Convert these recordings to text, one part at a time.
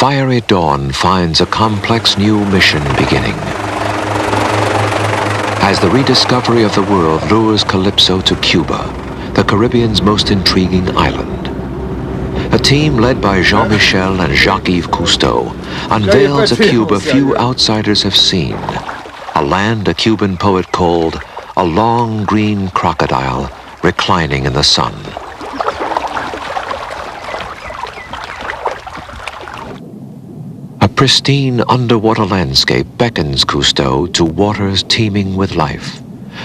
fiery dawn finds a complex new mission beginning. As the rediscovery of the world lures Calypso to Cuba, the Caribbean's most intriguing island. A team led by Jean-Michel and Jacques Cousteau unveils a Cuba few outsiders have seen, a land a Cuban poet called a long green crocodile reclining in the sun. A pristine underwater landscape beckons Cousteau to waters teeming with life.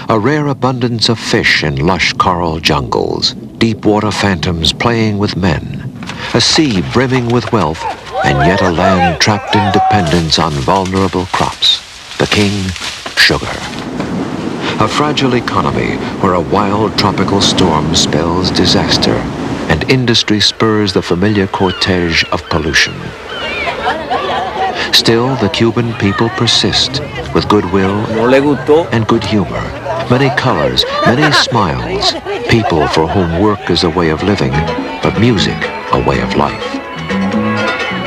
A rare abundance of fish in lush coral jungles, deep water phantoms playing with men, a sea brimming with wealth, and yet a land trapped in dependence on vulnerable crops. The king, sugar. A fragile economy where a wild tropical storm spells disaster, and industry spurs the familiar cortege of pollution. Still, the Cuban people persist with goodwill and good humor, many colors, many smiles, people for whom work is a way of living, but music a way of life.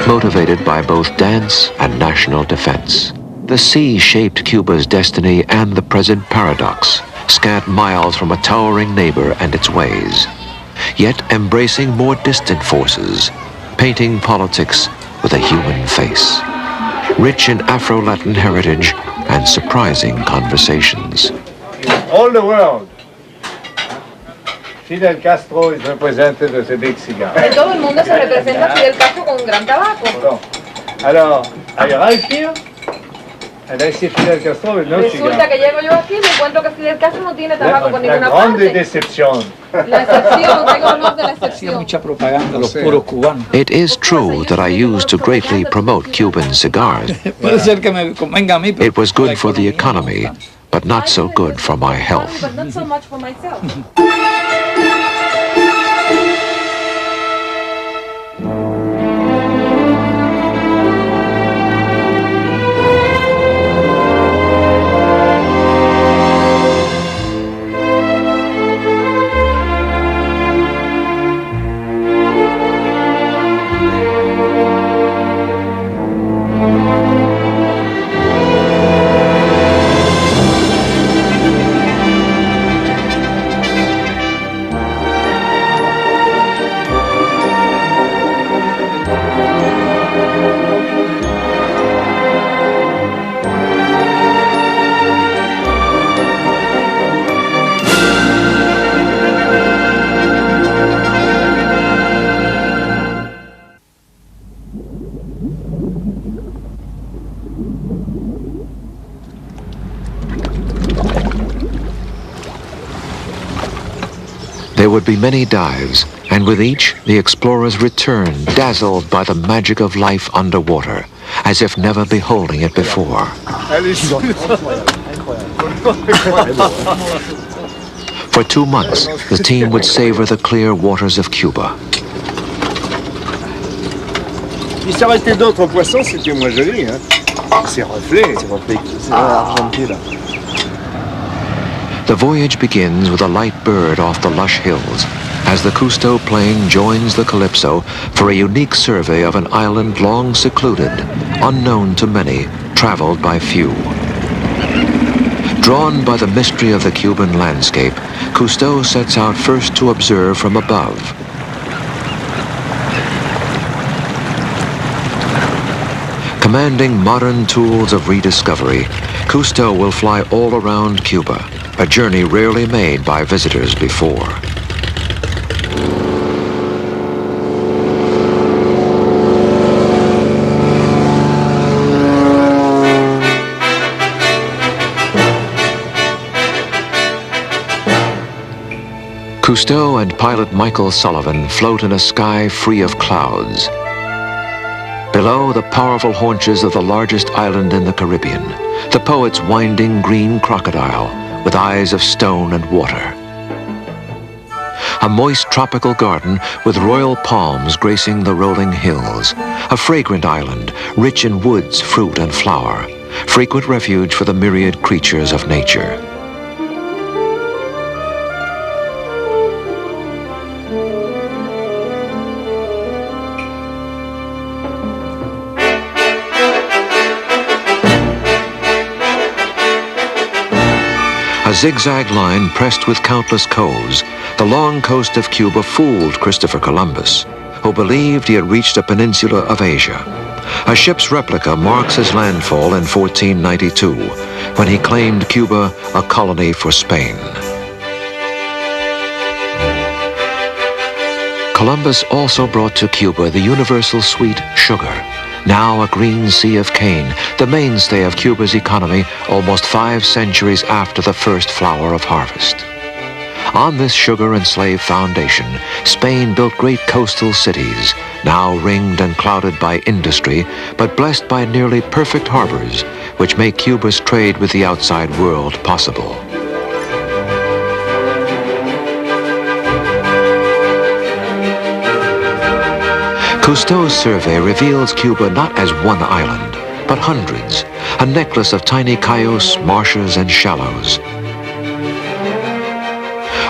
Motivated by both dance and national defense, the sea shaped Cuba's destiny and the present paradox, scant miles from a towering neighbor and its ways, yet embracing more distant forces, painting politics with a human face, rich in Afro-Latin heritage and surprising conversations. All the world, Fidel Castro is represented as a big cigar. En todo el mundo se representa a Fidel Castro con un gran tabaco. Alors, I arrive here, and I see Fidel Castro with no cigar. Resulta que llego yo aquí y me encuentro que Fidel Castro no tiene tabaco por La ninguna grande parte. decepción. La excepción, tengo honor de la excepción. Mucha propaganda, los puros cubanos. It is true that I used to greatly promote Cuban cigars. Puede ser que me convenga a mí, pero It was good for the la economía no economy, tanto. but not so good for my health. But not so much for myself. There would be many dives, and with each, the explorers returned, dazzled by the magic of life underwater, as if never beholding it before. For 2 months, the team would savor the clear waters of Cuba. Si ça restait d'autres poissons, c'était moins joli, hein. C'est reflet. C'est argenté, là. The voyage begins with a light bird off the lush hills, as the Cousteau plane joins the Calypso for a unique survey of an island long secluded, unknown to many, traveled by few. Drawn by the mystery of the Cuban landscape, Cousteau sets out first to observe from above. Commanding modern tools of rediscovery, Cousteau will fly all around Cuba, a journey rarely made by visitors before. Cousteau and pilot Michael Sullivan float in a sky free of clouds. Below the powerful haunches of the largest island in the Caribbean, the poet's winding green crocodile with eyes of stone and water. A moist tropical garden with royal palms gracing the rolling hills. A fragrant island, rich in woods, fruit, and flower. Frequent refuge for the myriad creatures of nature. A zigzag line pressed with countless coves, the long coast of Cuba fooled Christopher Columbus, who believed he had reached a peninsula of Asia. A ship's replica marks his landfall in 1492, when he claimed Cuba a colony for Spain. Columbus also brought to Cuba the universal sweet sugar, now a green sea of cane, the mainstay of Cuba's economy almost 5 centuries after the first flower of harvest. On this sugar-enslaved foundation, Spain built great coastal cities, now ringed and clouded by industry, but blessed by nearly perfect harbors, which make Cuba's trade with the outside world possible. Cousteau's survey reveals Cuba not as one island, but hundreds, a necklace of tiny cayos, marshes, and shallows.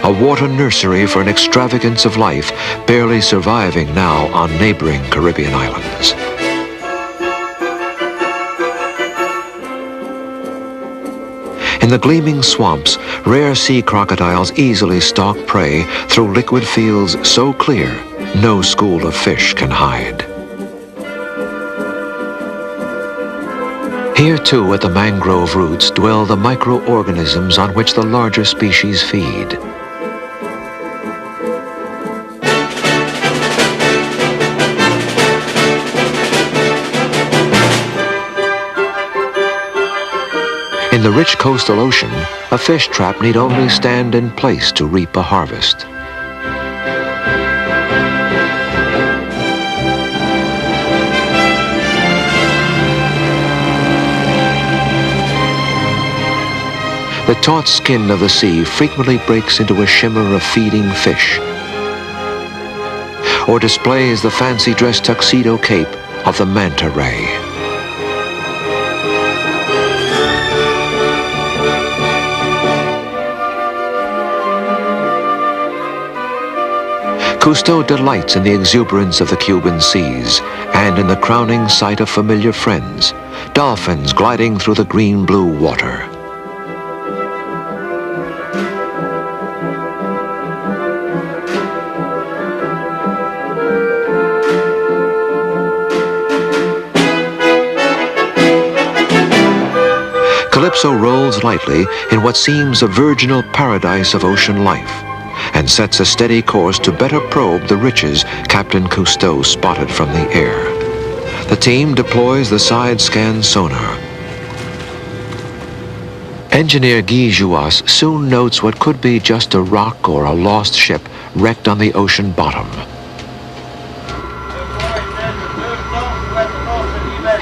A water nursery for an extravagance of life, barely surviving now on neighboring Caribbean islands. In the gleaming swamps, rare sea crocodiles easily stalk prey through liquid fields so clear, no school of fish can hide. Here too, at the mangrove roots, dwell the microorganisms on which the larger species feed. In the rich coastal ocean, a fish trap need only stand in place to reap a harvest. The taut skin of the sea frequently breaks into a shimmer of feeding fish, or displays the fancy dress tuxedo cape of the manta ray. Cousteau delights in the exuberance of the Cuban seas and in the crowning sight of familiar friends, dolphins gliding through the green-blue water. Calypso rolls lightly in what seems a virginal paradise of ocean life, and sets a steady course to better probe the riches Captain Cousteau spotted from the air. The team deploys the side-scan sonar. Engineer Guy Jouas soon notes what could be just a rock or a lost ship wrecked on the ocean bottom.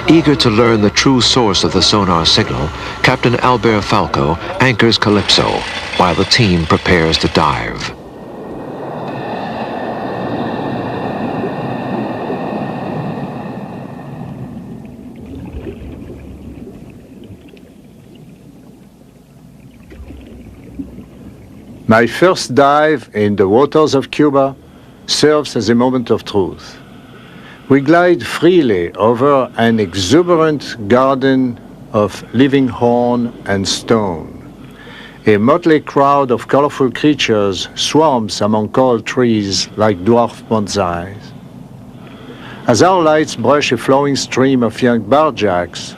Eager to learn the true source of the sonar signal, Captain Albert Falco anchors Calypso while the team prepares to dive. My first dive in the waters of Cuba serves as a moment of truth. We glide freely over an exuberant garden of living horn and stone. A motley crowd of colorful creatures swarms among tall trees like dwarf bonsais. As our lights brush a flowing stream of young barjacks,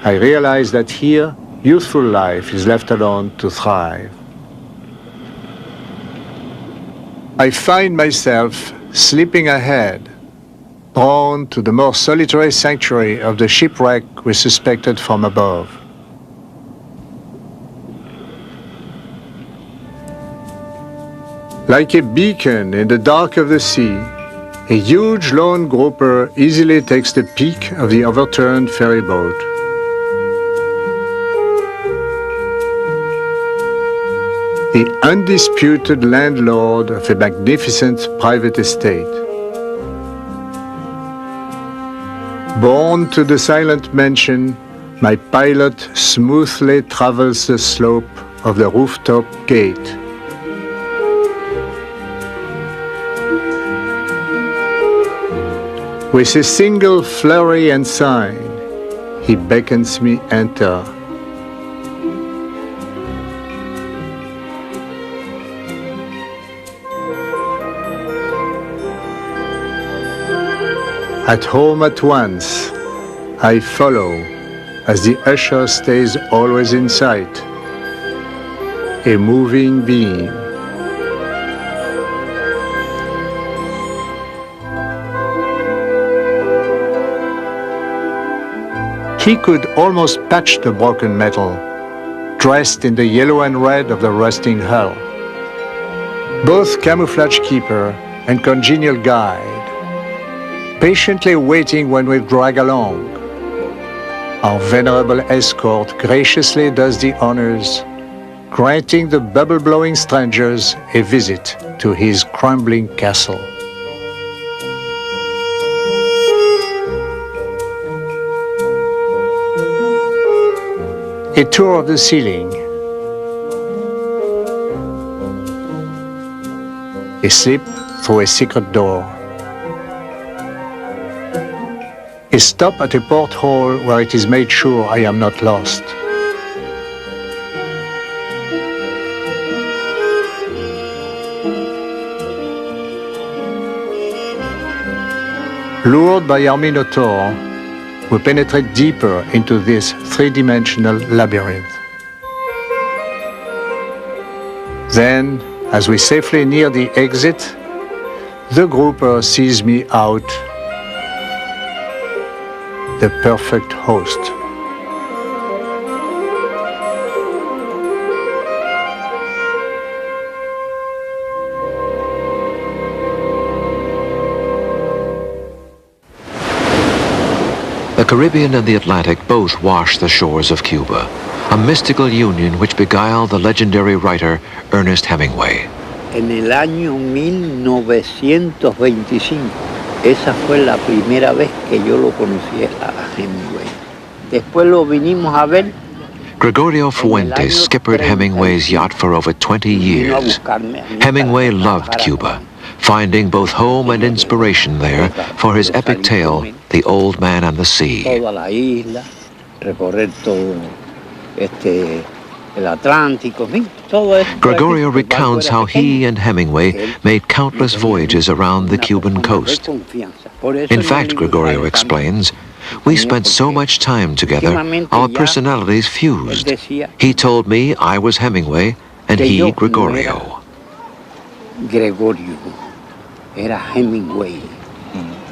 I realize that here, youthful life is left alone to thrive. I find myself slipping ahead, drawn to the more solitary sanctuary of the shipwreck we suspected from above. Like a beacon in the dark of the sea, a huge lone grouper easily takes the peak of the overturned ferry boat. The undisputed landlord of a magnificent private estate. Borne to the silent mansion, my pilot smoothly travels the slope of the rooftop gate. With a single flurry and sign, he beckons me enter. At home at once, I follow as the usher stays always in sight, a moving being. He could almost patch the broken metal, dressed in the yellow and red of the rusting hull. Both camouflage keeper and congenial guide, patiently waiting when we drag along. Our venerable escort graciously does the honors, granting the bubble-blowing strangers a visit to his crumbling castle. A tour of the ceiling, a slip through a secret door, a stop at a porthole where it is made sure I am not lost. Lured by our Minotaur, we penetrate deeper into this three-dimensional labyrinth. Then, as we safely near the exit, the grouper sees me out, the perfect host. The Caribbean and the Atlantic both wash the shores of Cuba, a mystical union which beguiled the legendary writer Ernest Hemingway. En el año 1925, esa fue la primera vez que yo lo conocí a Hemingway. Después lo vinimos a ver. Gregorio Fuentes skippered Hemingway's yacht for over 20 years. Hemingway loved Cuba, finding both home and inspiration there for his epic tale, The Old Man and the Sea. Toda la isla, recorrer todo el Atlántico, todo esto. Gregorio recounts how he and Hemingway made countless voyages around the Cuban coast. In fact, Gregorio explains, we spent so much time together, our personalities fused. He told me I was Hemingway, and he Gregorio. Gregorio era Hemingway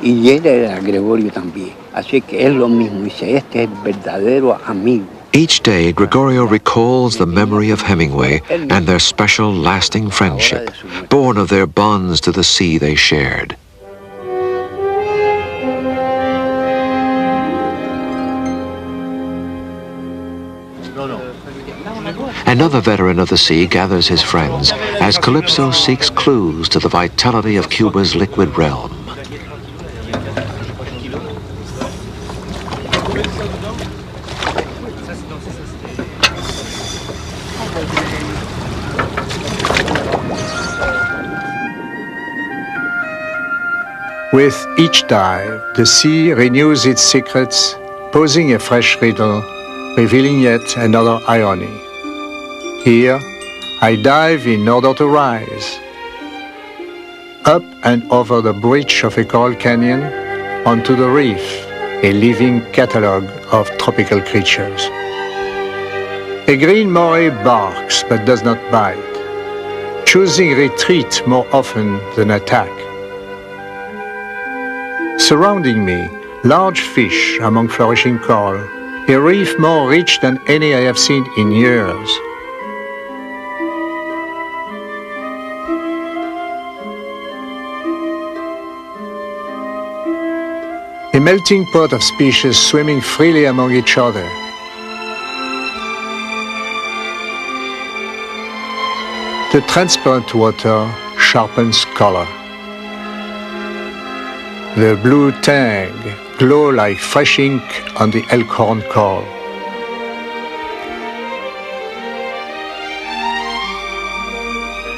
y él era Gregorio también. Así que es lo mismo. Dice, este es el verdadero amigo. Each day, Gregorio recalls the memory of Hemingway and their special lasting friendship, born of their bonds to the sea they shared. Another veteran of the sea gathers his friends as Calypso seeks clues to the vitality of Cuba's liquid realm. With each dive, the sea renews its secrets, posing a fresh riddle, revealing yet another irony. Here, I dive in order to rise. Up and over the breach of a coral canyon, onto the reef, a living catalogue of tropical creatures. A green moray barks but does not bite, choosing retreat more often than attack. Surrounding me, large fish among flourishing coral, a reef more rich than any I have seen in years. A melting pot of species swimming freely among each other. The transparent water sharpens color. The blue tang glow like fresh ink on the elkhorn coral.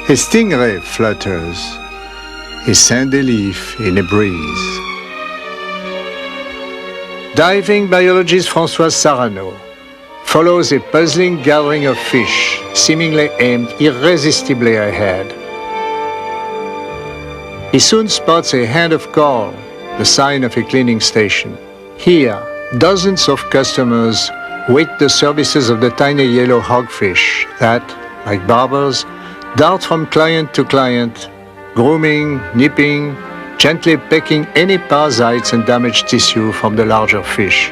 A stingray flutters, a sandy leaf in a breeze. Diving biologist François Sarano follows a puzzling gathering of fish, seemingly aimed irresistibly ahead. He soon spots a hand of coral, the sign of a cleaning station. Here, dozens of customers wait the services of the tiny yellow hogfish that, like barbers, dart from client to client, grooming, nipping, gently pecking any parasites and damaged tissue from the larger fish.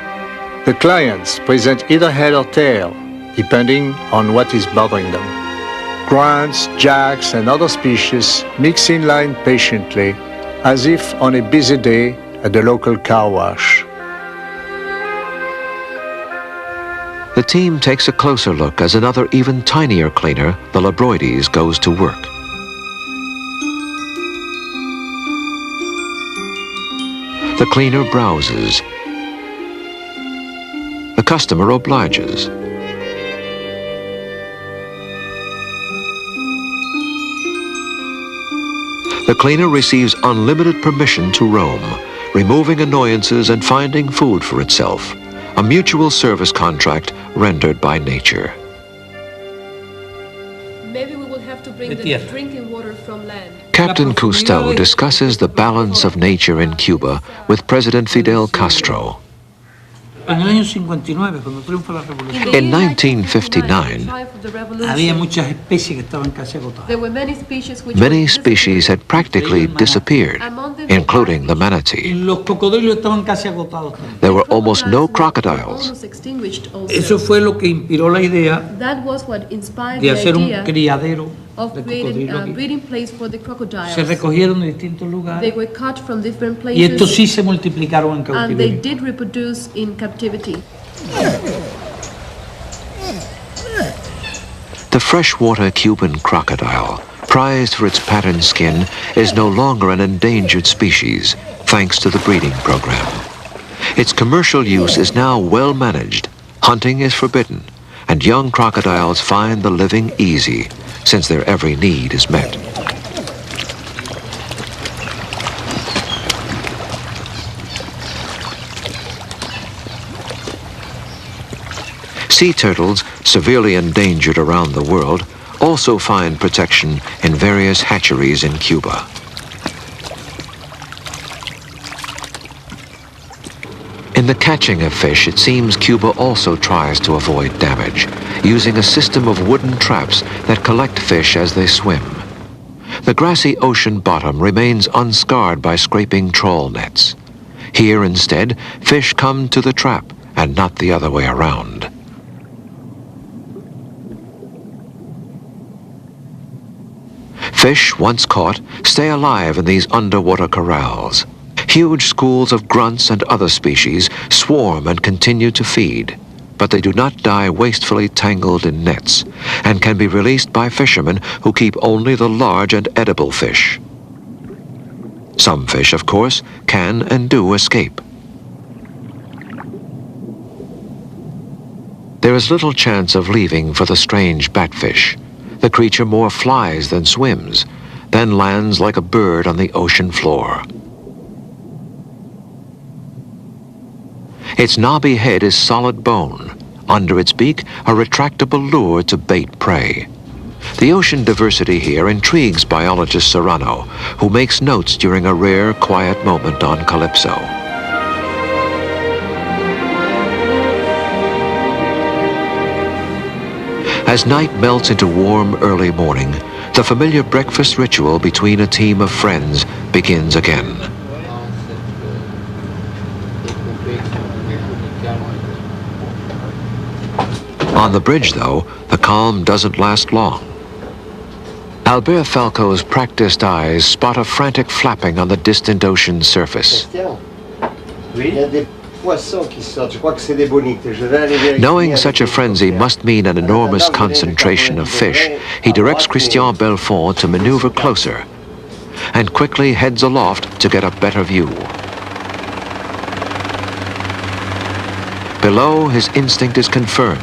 The clients present either head or tail, depending on what is bothering them. Grunts, jacks, and other species mix in line patiently, as if on a busy day at the local car wash. The team takes a closer look as another even tinier cleaner, the Labroides, goes to work. The cleaner browses. The customer obliges. The cleaner receives unlimited permission to roam, removing annoyances and finding food for itself, a mutual service contract rendered by nature. Maybe we will have to bring the drinking water from land. Captain Cousteau discusses the balance of nature in Cuba with President Fidel Castro. En el año 59, cuando triunfa la revolución, In 1959, había muchas especies que estaban casi agotadas. There were many species which many species had practically disappeared, including the manatee. Los cocodrilos estaban casi agotados también. There were almost no crocodiles. Eso fue lo que inspiró la idea That was what inspired de the hacer un idea criadero of de creating cocodrilo a aquí. breeding place for the crocodiles. Se recogieron de distintos They lugares were caught from different y estos places sí se multiplicaron en and they cautiverio. did reproduce in captivity. The freshwater Cuban crocodile, prized for its patterned skin, is no longer an endangered species, thanks to the breeding program. Its commercial use is now well managed. Hunting is forbidden, and young crocodiles find the living easy, since their every need is met. Sea turtles, severely endangered around the world, also find protection in various hatcheries in Cuba. In the catching of fish, it seems Cuba also tries to avoid damage, using a system of wooden traps that collect fish as they swim. The grassy ocean bottom remains unscarred by scraping trawl nets. Here, instead, fish come to the trap and not the other way around. Fish, once caught, stay alive in these underwater corrals. Huge schools of grunts and other species swarm and continue to feed, but they do not die wastefully tangled in nets, and can be released by fishermen who keep only the large and edible fish. Some fish, of course, can and do escape. There is little chance of leaving for the strange batfish. The creature more flies than swims, then lands like a bird on the ocean floor. Its knobby head is solid bone. Under its beak, a retractable lure to bait prey. The ocean diversity here intrigues biologist Serrano, who makes notes during a rare, quiet moment on Calypso. As night melts into warm, early morning, the familiar breakfast ritual between a team of friends begins again. On the bridge, though, the calm doesn't last long. Albert Falco's practiced eyes spot a frantic flapping on the distant ocean's surface. Knowing such a frenzy must mean an enormous concentration of fish, he directs Christian Belfond to maneuver closer and quickly heads aloft to get a better view. Below, his instinct is confirmed.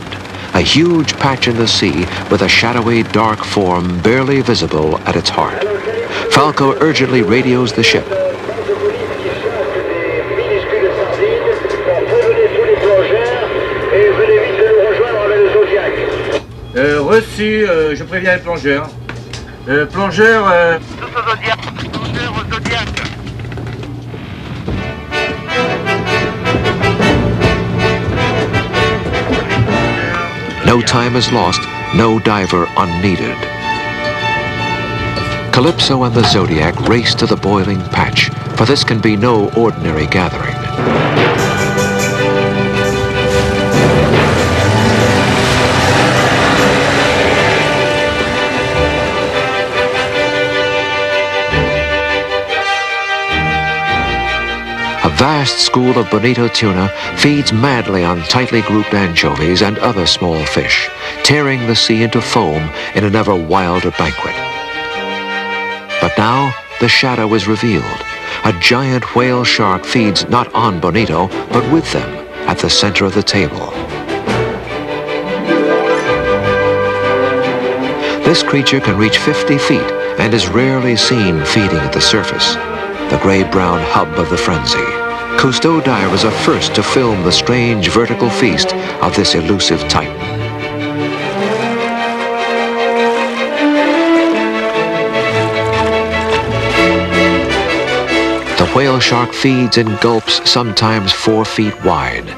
A huge patch in the sea with a shadowy, dark form barely visible at its heart. Falco urgently radios the ship. Reçu, je préviens les plongeurs. Plongeurs... No time is lost, no diver unneeded. Calypso and the Zodiac race to the boiling patch, for this can be no ordinary gathering. A vast school of bonito tuna feeds madly on tightly grouped anchovies and other small fish, tearing the sea into foam in an ever wilder banquet. But now the shadow is revealed. A giant whale shark feeds not on bonito, but with them at the center of the table. This creature can reach 50 feet and is rarely seen feeding at the surface, the gray-brown hub of the frenzy. Cousteau divers are first to film the strange vertical feast of this elusive titan. The whale shark feeds in gulps sometimes 4 feet wide.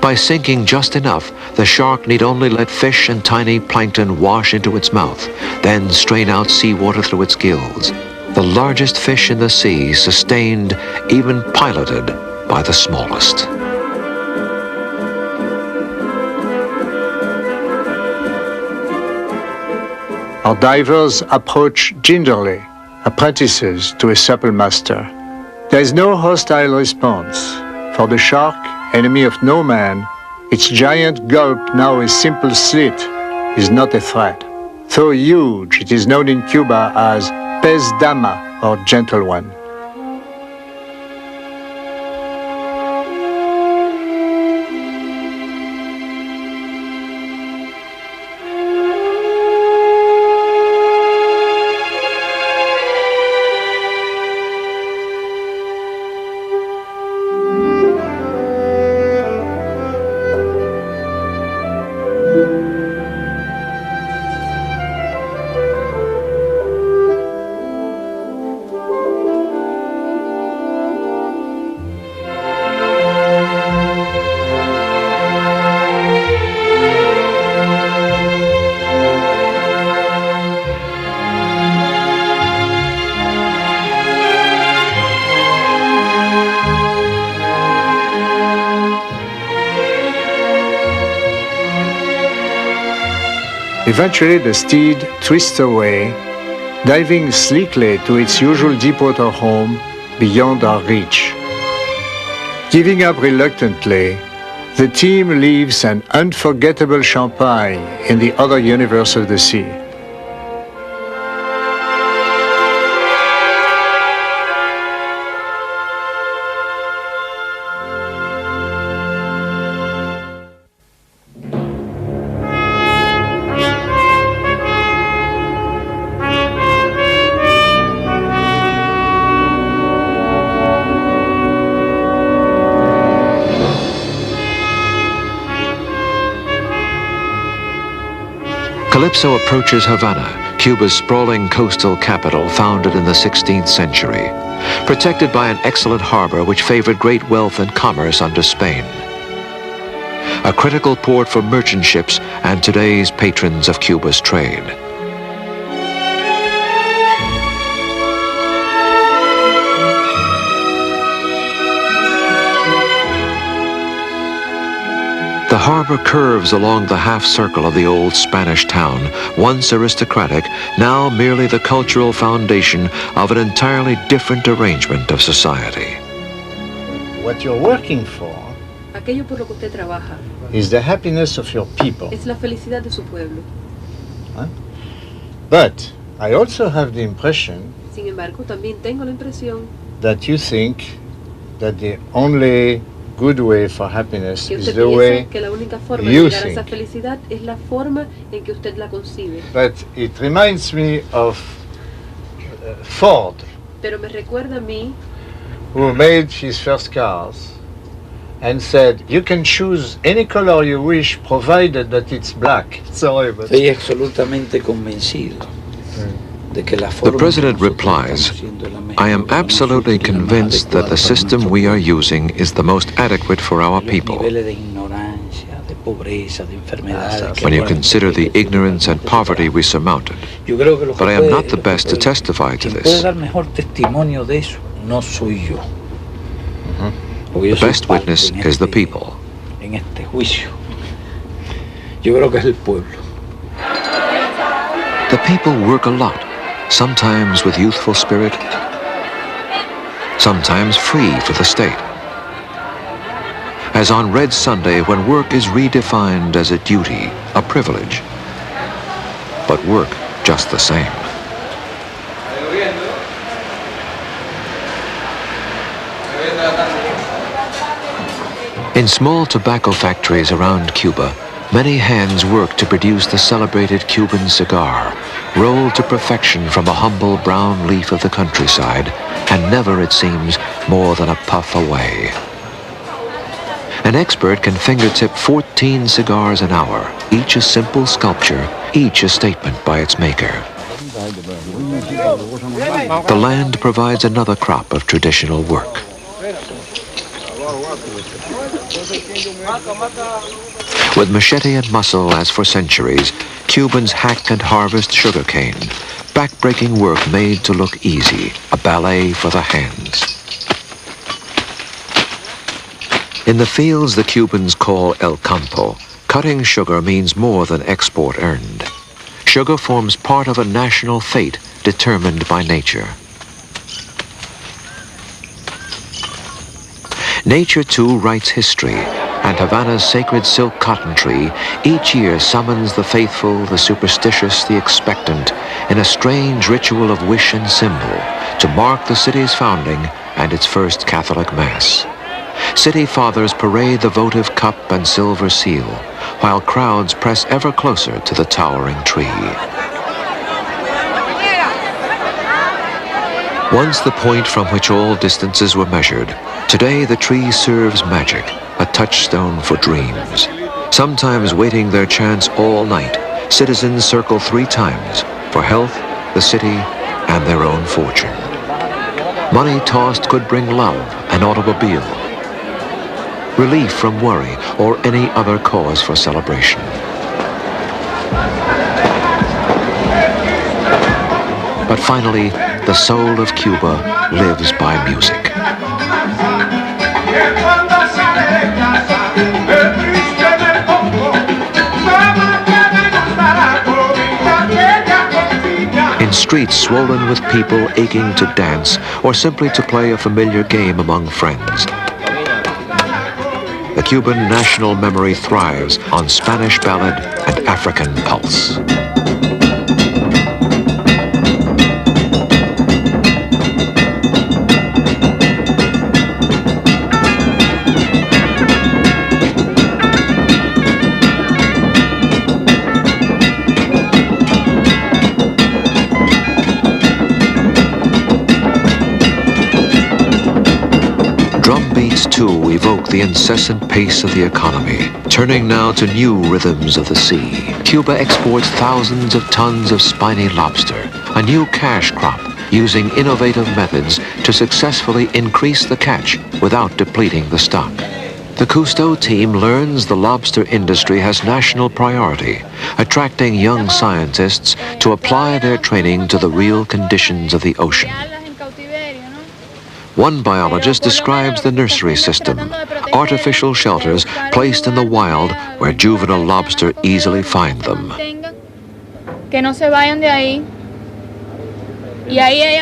By sinking just enough, the shark need only let fish and tiny plankton wash into its mouth, then strain out seawater through its gills. The largest fish in the sea sustained, even piloted, by the smallest. Our divers approach gingerly, apprentices to a supple master. There is no hostile response. For the shark, enemy of no man, its giant gulp, now a simple slit, is not a threat. Though huge, it is known in Cuba as pez dama, or gentle one. Eventually the steed twists away, diving sleekly to its usual deepwater home beyond our reach. Giving up reluctantly, the team leaves an unforgettable champagne in the other universe of the sea. Calypso approaches Havana, Cuba's sprawling coastal capital founded in the 16th century, protected by an excellent harbor which favored great wealth and commerce under Spain. A critical port for merchant ships and today's patrons of Cuba's trade. The harbor curves along the half-circle of the old Spanish town, once aristocratic, now merely the cultural foundation of an entirely different arrangement of society. What you're working for Aquello por lo que usted trabaja is the happiness of your people. es la felicidad de su pueblo. Huh? But I also have the impression Sin embargo, también tengo la impresión that you think that the only good way for happiness que is usted the way piensa que la única forma de you llegar a esa think. felicidad es la forma en que usted la concibe. But it reminds me of Ford, Pero me recuerda a mí, who made his first cars and said, you can choose any color you wish provided that it's black. Sorry, but Estoy absolutamente convencido de que la The forma president que nosotros replies, estamos haciendo es la mejor, I am la más absolutely útil y la más convinced that adecuada the para system nuestro we are pueblo. using is the most adequate for our Los people. niveles de ignorancia, de when you consider the ignorance and poverty we surmounted. But I am not the best to testify to this. The best witness is the people. The people work a lot, sometimes with youthful spirit, sometimes free for the state. As on Red Sunday, when work is redefined as a duty, a privilege, but work just the same. In small tobacco factories around Cuba, many hands work to produce the celebrated Cuban cigar, rolled to perfection from a humble brown leaf of the countryside, and never, it seems, more than a puff away. An expert can fingertip 14 cigars an hour, each a simple sculpture, each a statement by its maker. The land provides another crop of traditional work. With machete and muscle as for centuries, Cubans hack and harvest sugarcane, back-breaking work made to look easy, a ballet for the hands. In the fields the Cubans call El Campo, cutting sugar means more than export earned. Sugar forms part of a national fate determined by nature. Nature, too, writes history, and Havana's sacred silk cotton tree each year summons the faithful, the superstitious, the expectant, in a strange ritual of wish and symbol to mark the city's founding and its first Catholic Mass. City fathers parade the votive cup and silver seal, while crowds press ever closer to the towering tree. Once the point from which all distances were measured, today the tree serves magic, a touchstone for dreams. Sometimes waiting their chance all night, citizens circle 3 times for health, the city, and their own fortune. Money tossed could bring love, an automobile, relief from worry, or any other cause for celebration. But finally, the soul of Cuba lives by music. In streets swollen with people aching to dance or simply to play a familiar game among friends, the Cuban national memory thrives on Spanish ballad and African pulse. Too evoke the incessant pace of the economy, turning now to new rhythms of the sea. Cuba exports thousands of tons of spiny lobster, a new cash crop, using innovative methods to successfully increase the catch without depleting the stock. The Cousteau team learns the lobster industry has national priority, attracting young scientists to apply their training to the real conditions of the ocean. One biologist describes the nursery system, artificial shelters placed in the wild where juvenile lobster easily find them.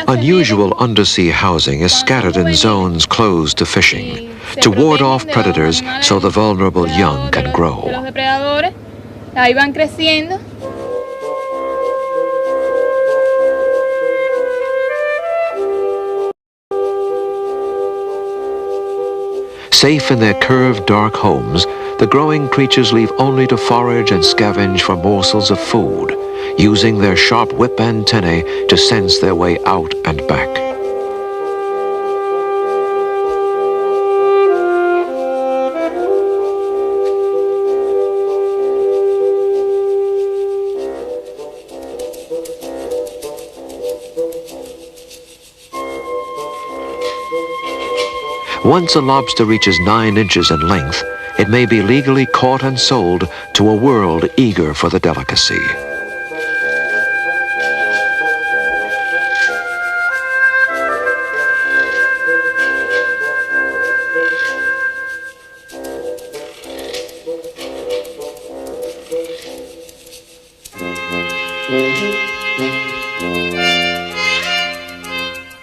Unusual undersea housing is scattered in zones closed to fishing, to ward off predators so the vulnerable young can grow. Safe in their curved, dark homes, the growing creatures leave only to forage and scavenge for morsels of food, using their sharp whip antennae to sense their way out and back. Once a lobster reaches 9 inches in length, it may be legally caught and sold to a world eager for the delicacy.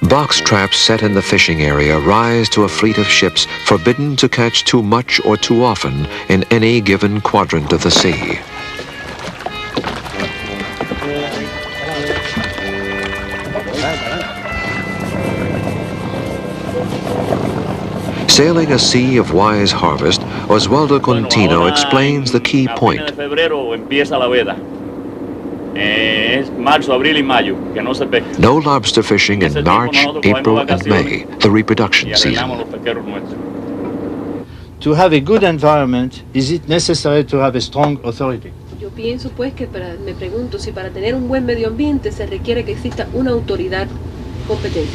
Box traps set in the fishing area rise to a fleet of ships forbidden to catch too much or too often in any given quadrant of the sea. Sailing a sea of wise harvest, Oswaldo Contino explains the key point. No lobster fishing in March, April, and May, the reproduction season. To have a good environment, is it necessary to have a strong authority? Yo pienso pues que me pregunto si para tener un buen medio ambiente se requiere que exista una autoridad competente.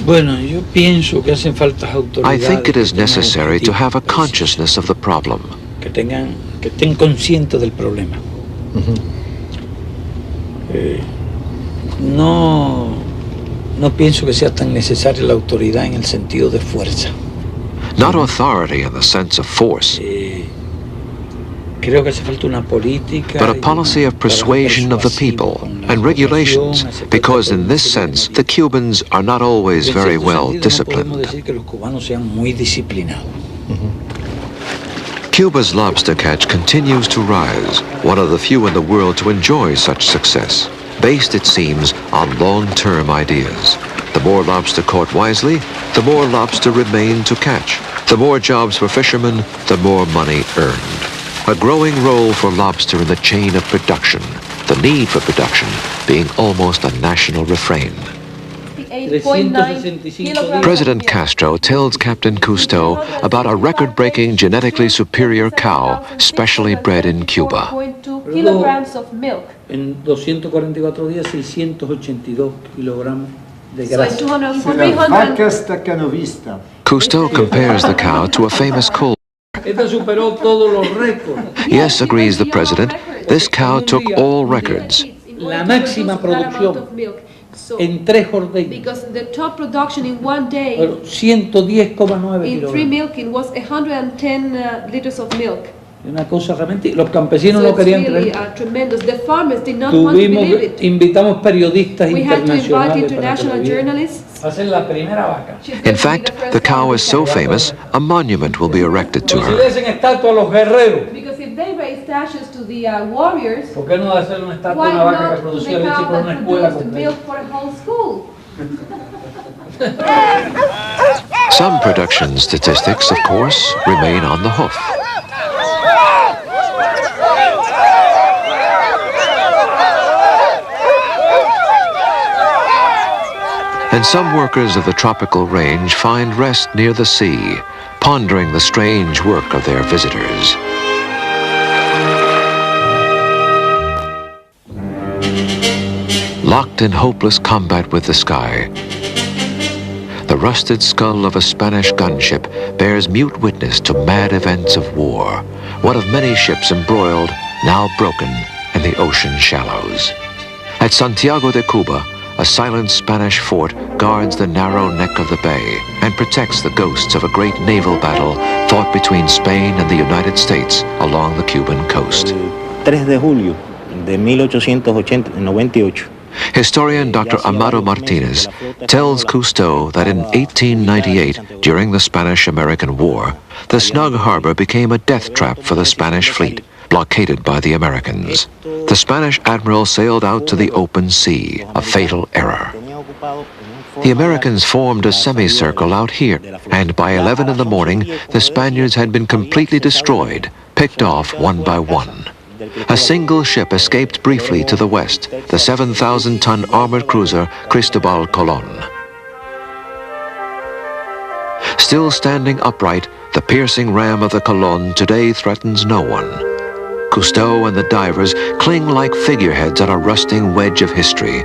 Bueno, yo pienso que hacen falta autoridades. I think it is necessary to have a consciousness of the problem. Que estén conscientes del problema. No pienso que sea tan necesaria la autoridad en el sentido de fuerza. Not authority in the sense of force, Creo que hace falta una política, but a policy of persuasion of the people and regulations, because in this sense the Cubans are not always very well disciplined. Cuba's lobster catch continues to rise, one of the few in the world to enjoy such success, based, it seems, on long-term ideas. The more lobster caught wisely, the more lobster remain to catch. The more jobs for fishermen, the more money earned. A growing role for lobster in the chain of production, the need for production being almost a national refrain. President Castro tells Captain Cousteau about a record-breaking genetically superior cow specially bred in Cuba. 2.2 kilograms of milk. En 244 días, 682 kilogramos de So in grasa. 300. Cousteau compares the cow to a famous coal. Esta superó todos los récords. Yes, agrees the president, this cow took all records. La máxima producción en 3 ordeños. Because the top production in one day 110,9 in 3 kilogramos. milking was 110 liters of milk. Una cosa realmente, los campesinos So no it's querían really creer. tremendous. The farmers did not want to believe it. Invitamos periodistas We had to invite internacionales para que international lo vieran. journalists. Va a ser la primera vaca. She's going In to be fact, the first the cow one is so famous, a monument will be erected to Pues si le her. hacen estatua a los guerreros, Because if they raise statues to the warriors, ¿por qué no hacer una estatua why a una vaca que not to producía the leche cow por una that escuela produced completa? milk for a whole school? Some production statistics, of course, remain on the hoof. And some workers of the tropical range find rest near the sea, pondering the strange work of their visitors. Locked in hopeless combat with the sky, the rusted skull of a Spanish gunship bears mute witness to mad events of war, one of many ships embroiled, now broken, in the ocean shallows. At Santiago de Cuba, a silent Spanish fort guards the narrow neck of the bay and protects the ghosts of a great naval battle fought between Spain and the United States along the Cuban coast. 3 de julio de 1898. Historian Dr. Amado Martinez tells Cousteau that in 1898, during the Spanish-American War, the snug harbor became a death trap for the Spanish fleet, blockaded by the Americans. The Spanish admiral sailed out to the open sea, a fatal error. The Americans formed a semicircle out here, and by 11 in the morning, the Spaniards had been completely destroyed, picked off one by one. A single ship escaped briefly to the west, the 7,000-ton armored cruiser Cristobal Colon. Still standing upright, the piercing ram of the Colon today threatens no one. Cousteau and the divers cling like figureheads on a rusting wedge of history.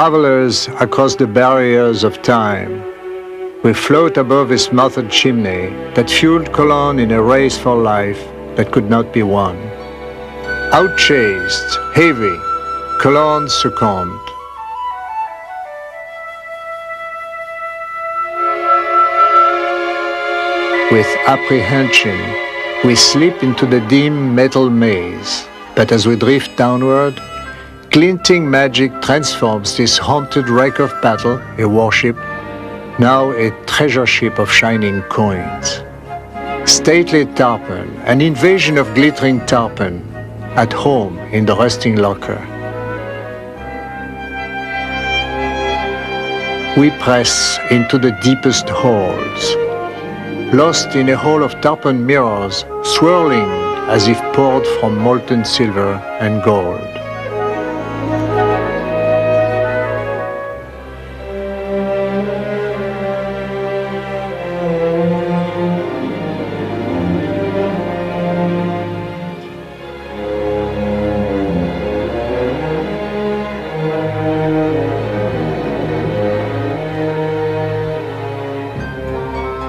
travelers across the barriers of time. We float above a smothered chimney that fueled Cologne in a race for life that could not be won. Outchased, heavy, Cologne succumbed. With apprehension, we slip into the dim metal maze, but as we drift downward, glinting magic transforms this haunted wreck of battle, a warship, now a treasure ship of shining coins. Stately tarpon, an invasion of glittering tarpon, at home in the rusting locker. We press into the deepest holds, lost in a hall of tarpon mirrors, swirling as if poured from molten silver and gold.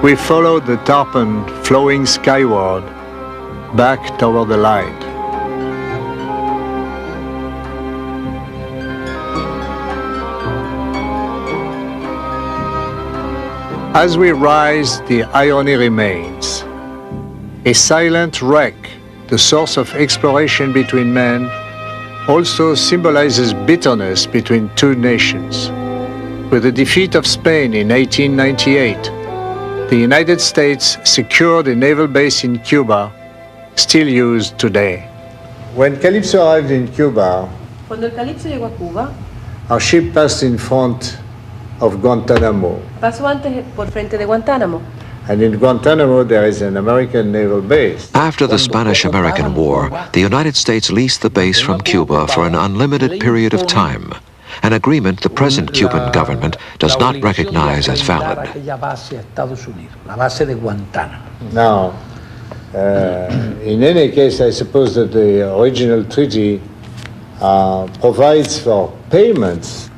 We followed the tarpon flowing skyward, back toward the light. As we rise, the irony remains. A silent wreck, the source of exploration between men, also symbolizes bitterness between two nations. With the defeat of Spain in 1898, the United States secured a naval base in Cuba, still used today. When Calypso arrived in Cuba, Cuando el Calipso llegó a Cuba, our ship passed in front of Guantanamo. pasó antes por frente de Guantánamo. And in Guantanamo, there is an American naval base. After the Spanish-American War, the United States leased the base from Cuba for an unlimited period of time, an agreement the present Cuban government does not recognize as valid. Now, in any case, I suppose that the original treaty provides for payments.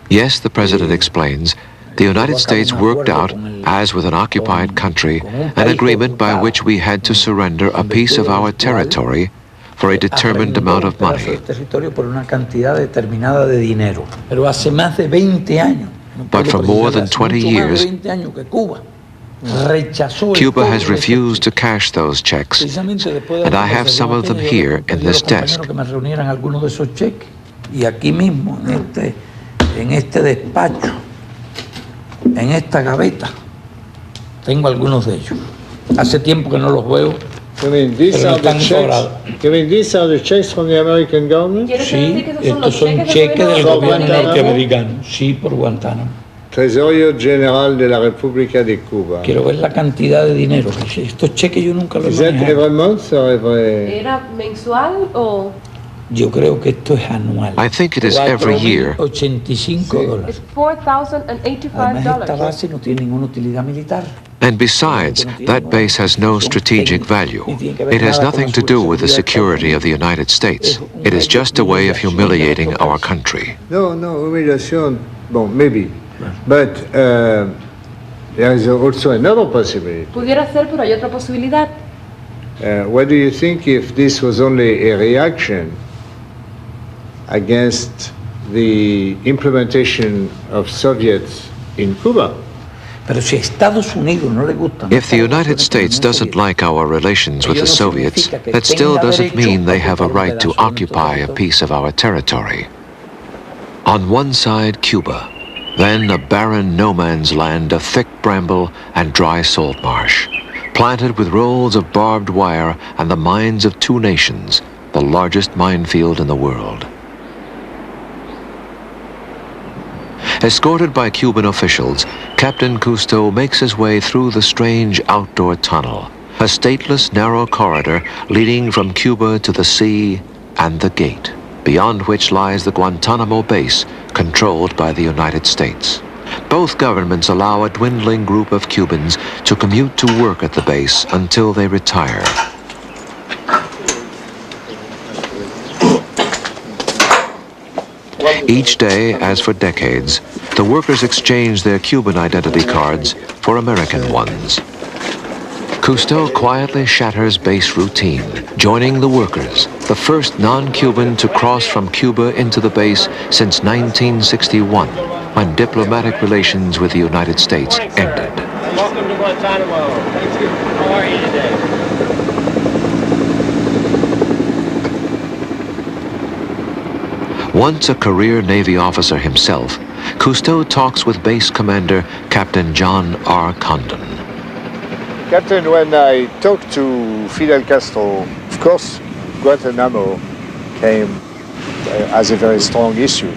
Yes, the president explains, the United States worked out, as with an occupied country, an agreement by which we had to surrender a piece of our territory for a determined amount of money. But for more than 20 years, Cuba has refused to cash those checks, and I have some of them here in this desk. En esta gaveta tengo algunos de ellos. Hace tiempo que no los veo. You mean these are the checks from the American government? Sí, estos son cheques del gobierno norteamericano. Sí, por Guantánamo. Tresorio General de la República de Cuba. Quiero ver la cantidad de dinero. Estos cheques yo nunca los he manejado. Every month or every... ¿Era mensual o...? Yo creo que esto es anual. I think it is every year. $85. It's $4,085. Además, esta base no tiene ninguna utilidad militar. And besides, that base has no strategic value. It has nothing to do with the security of the United States. It is just a way of humiliating our country. No, humiliation, bon, maybe. But there is also another possibility. Pudiera ser, pero hay otra posibilidad. What do you think if this was only a reaction against the implementation of Soviets in Cuba? If the United States doesn't like our relations with the Soviets, that still doesn't mean they have a right to occupy a piece of our territory. On one side, Cuba, then a barren no-man's land of thick bramble and dry salt marsh, planted with rolls of barbed wire and the mines of two nations, the largest minefield in the world. Escorted by Cuban officials, Captain Cousteau makes his way through the strange outdoor tunnel, a stateless narrow corridor leading from Cuba to the sea and the gate, beyond which lies the Guantanamo base, controlled by the United States. Both governments allow a dwindling group of Cubans to commute to work at the base until they retire. Each day, as for decades, the workers exchange their Cuban identity cards for American ones. Cousteau quietly shatters base routine, joining the workers, the first non-Cuban to cross from Cuba into the base since 1961, when diplomatic relations with the United States ended. Welcome to Guantanamo. Thank you. How are you today? Once a career Navy officer himself, Cousteau talks with base commander Captain John R. Condon. Captain, when I talked to Fidel Castro, of course, Guantanamo came as a very strong issue.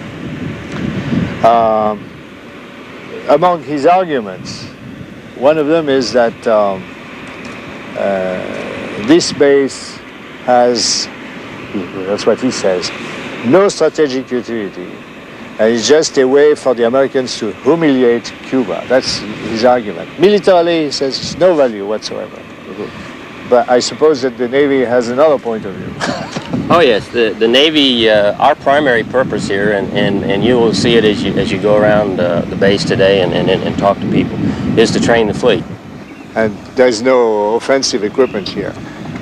Among his arguments, one of them is that this base has, that's what he says, no strategic utility, and it's just a way for the Americans to humiliate Cuba. That's his argument. Militarily, he says it's no value whatsoever. But I suppose that the Navy has another point of view. Oh yes, the Navy, our primary purpose here, and you will see it as you go around the base today and talk to people, is to train the fleet. And there's no offensive equipment here?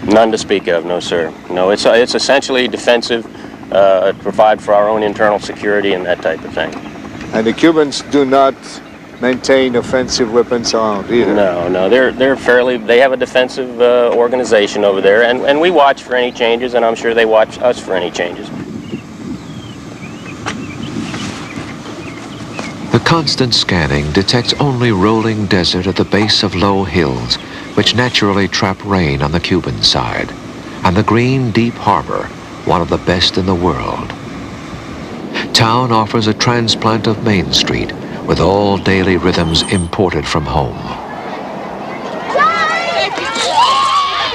None to speak of, no sir. No, it's essentially defensive, to provide for our own internal security and that type of thing. And the Cubans do not maintain offensive weapons around either? No, they have a defensive organization over there, and we watch for any changes, and I'm sure they watch us for any changes. The constant scanning detects only rolling desert at the base of low hills, which naturally trap rain on the Cuban side, and the green, deep harbor, one of the best in the world. Town offers a transplant of Main Street, with all daily rhythms imported from home.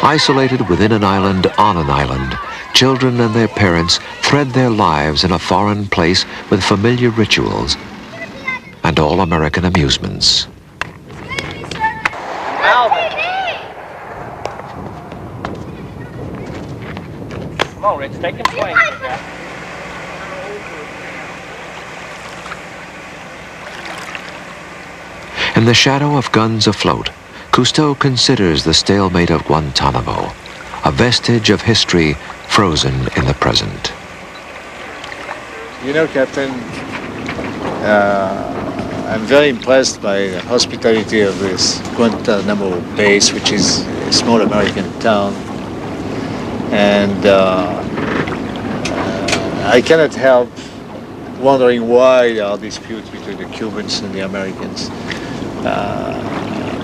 Isolated within an island on an island, children and their parents thread their lives in a foreign place with familiar rituals and all-American amusements. Come on, Rich, take him swing. In the shadow of guns afloat, Cousteau considers the stalemate of Guantanamo, a vestige of history frozen in the present. You know, Captain, I'm very impressed by the hospitality of this Guantanamo base, which is a small American town. And I cannot help wondering why there are disputes between the Cubans and the Americans.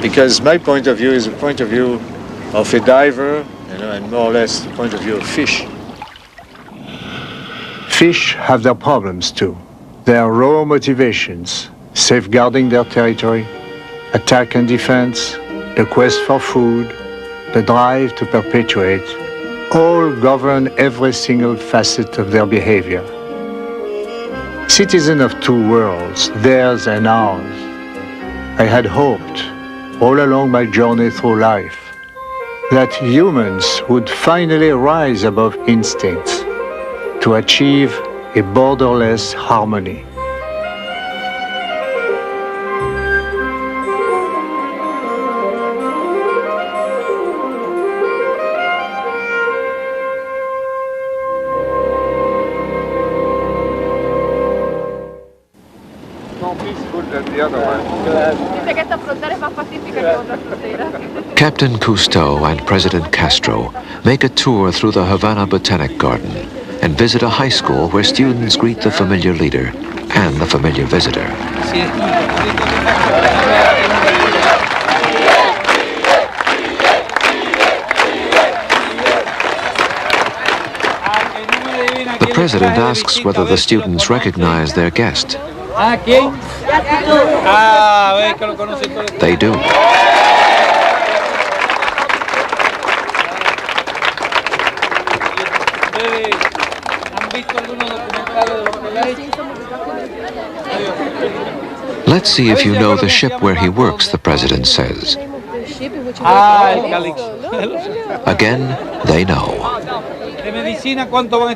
Because my point of view is the point of view of a diver, and more or less the point of view of fish. Fish have their problems too. Their raw motivations, safeguarding their territory, attack and defense, the quest for food, the drive to perpetuate, all govern every single facet of their behavior. Citizen of two worlds, theirs and ours, I had hoped, all along my journey through life, that humans would finally rise above instincts to achieve a borderless harmony. Captain Cousteau and President Castro make a tour through the Havana Botanic Garden and visit a high school where students greet the familiar leader and the familiar visitor. The president asks whether the students recognize their guest. They do. Let's see if you know the ship where he works, the president says. Again, they know.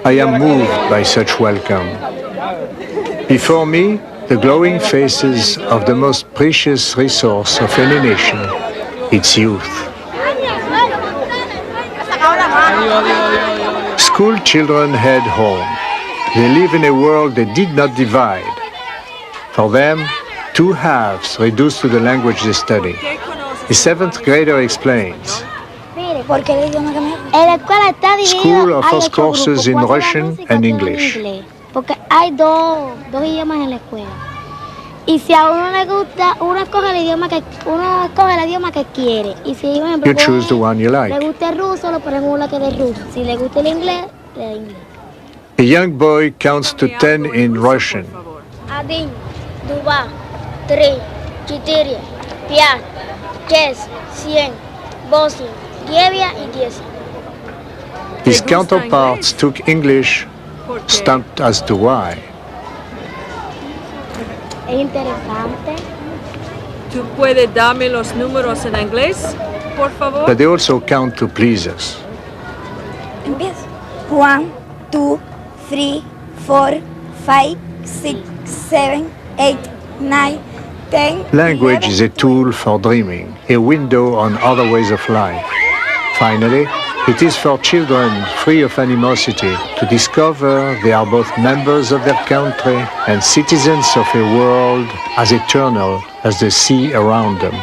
I am moved by such welcome. Before me, the glowing faces of the most precious resource of any nation, its youth. School children head home. They live in a world that did not divide. For them, two halves reduced to the language they study. A seventh grader explains. School offers courses in Russian and English. Porque hay dos idiomas en la escuela. Y si a uno le gusta, uno escoge el idioma que quiere. Y si, por ejemplo, You choose the one you like. le gusta el ruso, lo ponemos una que de ruso. Si le gusta el inglés, le da inglés. A young boy counts to 10 in Russian. 1, 2, 3, 4, 5, 6, 7, 8, 9 y 10. His counterparts took English, stumped as to why. Es interesante. ¿Tú puedes darme los números en inglés, por favor? But they also count to please us. Empieza. 1, 2, 3, 4, 5, 6, 7, 8, 9, 10. Language is a tool for dreaming, a window on other ways of life. Finally, it is for children free of animosity to discover they are both members of their country and citizens of a world as eternal as the sea around them.